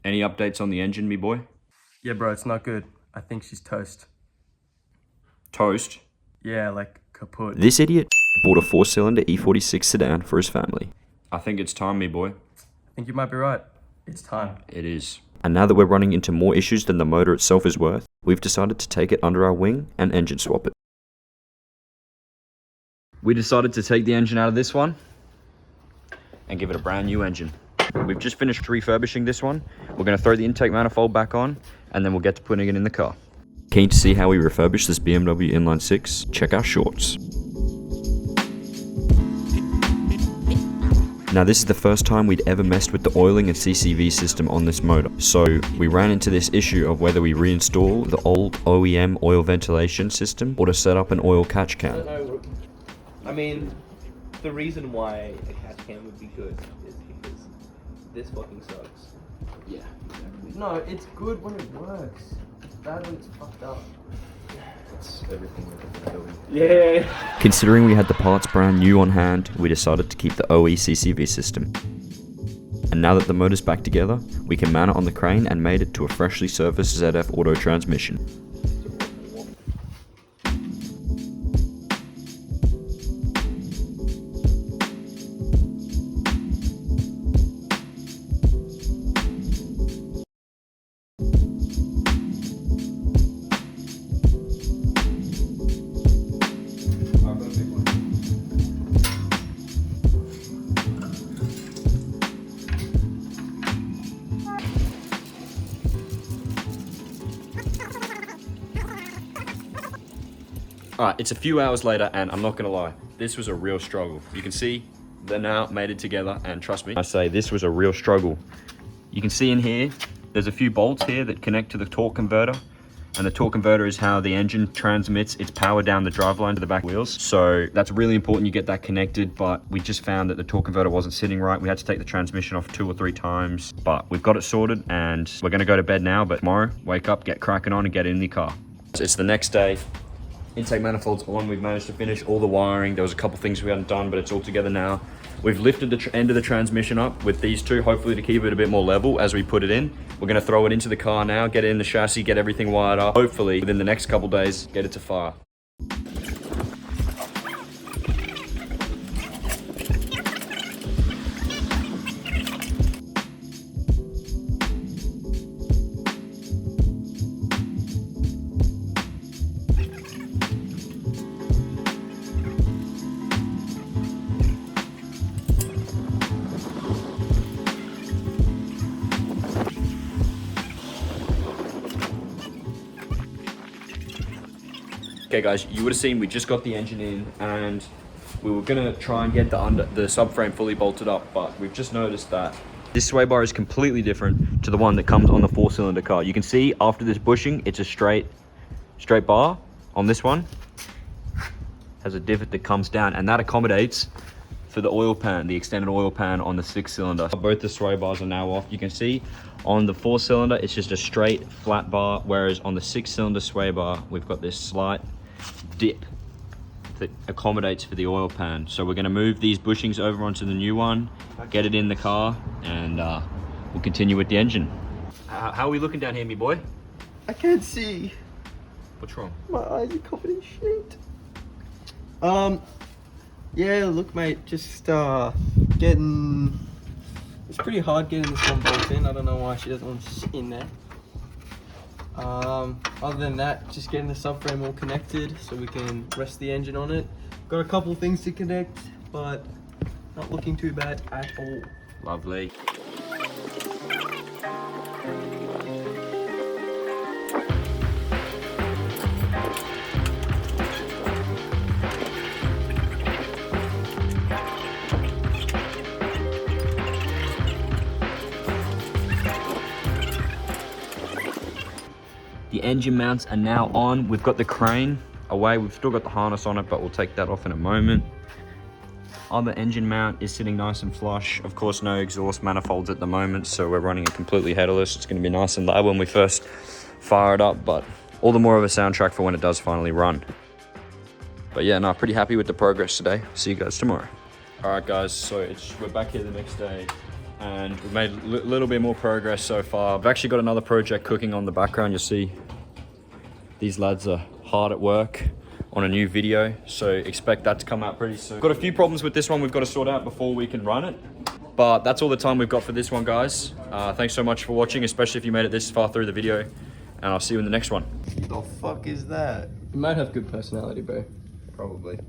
Any updates on the engine, me boy? Yeah, bro, it's not good. I think she's toast. Toast? Yeah, like kaput. This idiot bought a 4-cylinder E46 sedan for his family. I think it's time, me boy. I think you might be right. It's time. It is. And now that we're running into more issues than the motor itself is worth, we've decided to take it under our wing and engine swap it. We decided to take the engine out of this one and give it a brand new engine. We've just finished refurbishing this one. We're going to throw the intake manifold back on and then we'll get to putting it in the car. Keen to see how we refurbish this BMW inline 6? Check our shorts. Now this is the first time we'd ever messed with the oiling and CCV system on this motor, so we ran into this issue of whether we reinstall the old OEM oil ventilation system or to set up an oil catch can. I mean, the reason why a catch can would be good is because this fucking sucks. Yeah, exactly. No, it's good when it works. It's bad when it's fucked up. It's everything that we're doing. Yeah. Considering we had the parts brand new on hand, we decided to keep the OE CCV system. And now that the motor's back together, we can mount it on the crane and made it to a freshly serviced ZF auto transmission. Alright, it's a few hours later and I'm not gonna lie, this was a real struggle. You can see they're now made it together and trust me, I say this was a real struggle. You can see in here, there's a few bolts here that connect to the torque converter, and the torque converter is how the engine transmits its power down the driveline to the back wheels. So that's really important you get that connected, but we just found that the torque converter wasn't sitting right. We had to take the transmission off 2 or 3 times, but we've got it sorted and we're gonna go to bed now, but tomorrow, wake up, get cracking on and get in the car. It's the next day. Intake manifold's on. We've managed to finish all the wiring. There was a couple things we hadn't done, but it's all together now. We've lifted the end of the transmission up with these two, hopefully to keep it a bit more level as we put it in. We're gonna throw it into the car now, get it in the chassis, get everything wired up. Hopefully within the next couple days, get it to fire. Okay guys, you would have seen we just got the engine in and we were gonna try and get the subframe fully bolted up, but we've just noticed that this sway bar is completely different to the one that comes on the 4-cylinder car. You can see after this bushing, it's a straight bar. On this one, has a divot that comes down and that accommodates for the oil pan, the extended oil pan on the 6-cylinder. Both the sway bars are now off. You can see on the 4-cylinder, it's just a straight flat bar, whereas on the 6-cylinder sway bar, we've got this slight dip that accommodates for the oil pan. So we're gonna move these bushings over onto the new one, get it in the car, and we'll continue with the engine. How are we looking down here, me boy? I can't see. What's wrong? My eyes are covered in shit. Yeah, look mate, just getting... It's pretty hard getting this one bolt in. I don't know why she doesn't want to sit in there. Other than that, just getting the subframe all connected so we can rest the engine on it. Got a couple things to connect, but not looking too bad at all. Lovely. The engine mounts are now on. We've got the crane away. We've still got the harness on it, but we'll take that off in a moment. Other engine mount is sitting nice and flush. Of course, no exhaust manifolds at the moment, so we're running it completely headless. It's gonna be nice and loud when we first fire it up, but all the more of a soundtrack for when it does finally run. But yeah, no, pretty happy with the progress today. See you guys tomorrow. All right, guys, so we're back here the next day. and we've made a little bit more progress so far. I've actually got another project cooking on the background. You'll see these lads are hard at work on a new video, so expect that to come out pretty soon. Got a few problems with this one we've got to sort out before we can run it, but that's all the time we've got for this one, guys. Thanks so much for watching, especially if you made it this far through the video, and I'll see you in the next one. The fuck is that? You might have good personality, bro. Probably.